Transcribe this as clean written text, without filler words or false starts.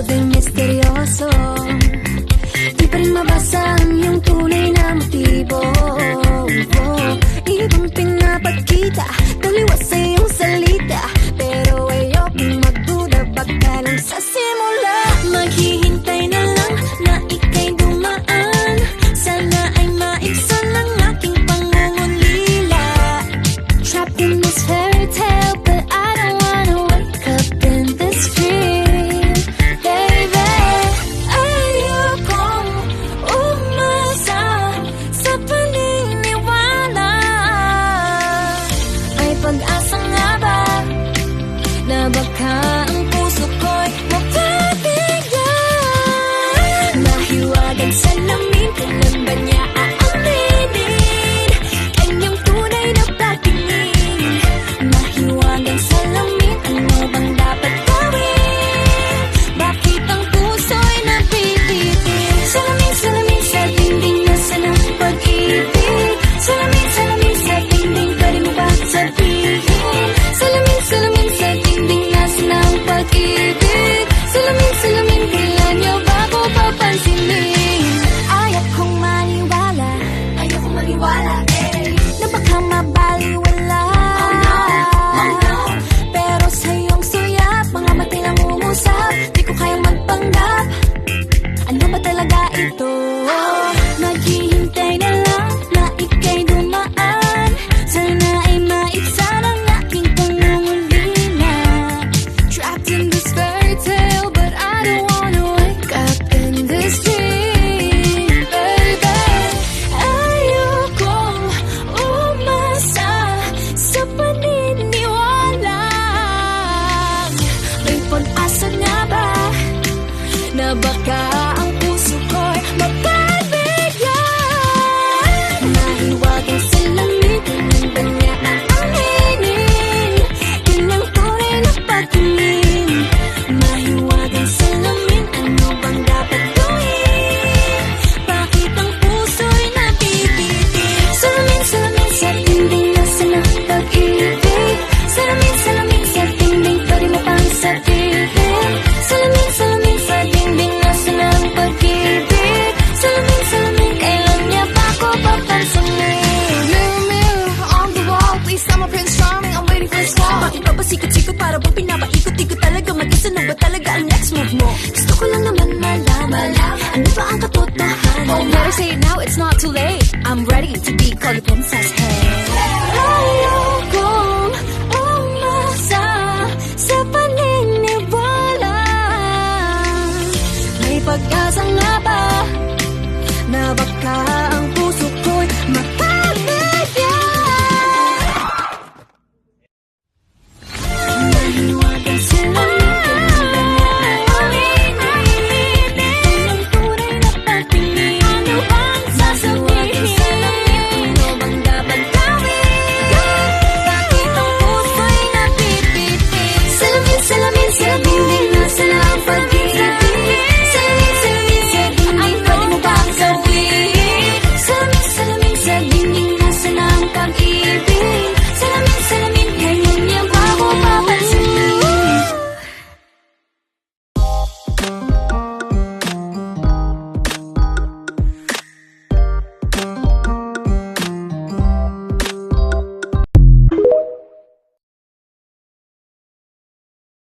din misteryoso. Di pa rin mabasa ang iyong tunay na motibo. Ibang pinapakita, taliwas sa iyong salita, pero ayokong magduda, baka lang sa simula. Maghihintay na lang na ika'y dumaan, sana ay maibsan ang aking pangungulila. Trapped in this fairy tale, but I don't wanna wake up in this dream, baby. Ayokong umasa sa paniniwala. May pag-asa nga ba na baka ang puso ko'y mapabigyan? Mahiwagang salamin, kailan ba niya aaminin kanyang tunay na patingin? Mahiwagang salamin, ano bang dapat gawin? Bakit ang puso'y napipitin? Salamin, salamin sa dingding, nasa ng pag-ibig. Salamin, salamin sa dingding, pwede mo ba sabihin? Salamin, salamin sa dingding, nasa ng pag-ibig. Salamin, salamin, kailan niyo ba ako papansinin? Ayokong maniwala, ayokong maniwala, na baka mabaliwala. Oh no, pero sa iyong suyap, mga matay lang umusap, di ko kayang magpanggap. Ano ba talaga ito? Maghihintay na lang na ika'y dumaan, sana ay maibsan ang aking pangungulila. Trapped in this fairy tale, but I don't wanna wake up in this dream, baby. Ayokong umasa sa paniniwala. May pag-asa nga ba na baka ang puso ko'y mapabigyan? Mahiwagang salamin, kailan ba niya aaminin kanyang tunay na patingin? Mahiwagang salamin, ano bang dapat gawin? Bakit ang puso'y napipitin? Salamin, salamin sa dingding, nasa ng pag-ibig. Salamin, salamin sa dingding, pwede mo pang sabihin? Salamin, salamin sa dingding, nasa ng pag-ibig. Salamin, salamin, kailan niya ba ako papansinin? Mirror, mirror on the wall, please tell my Prince Charming I'm waiting for this call. Bakit ba ba sikot-sikot para bang pinapaikot-ikot talaga mag-isa? Ano ba talaga ang next move mo? Gusto ko lang naman malaman, ano ba ang katotohanan? Oh, better say it now, it's not too late. I'm ready to be called the princess. Hey.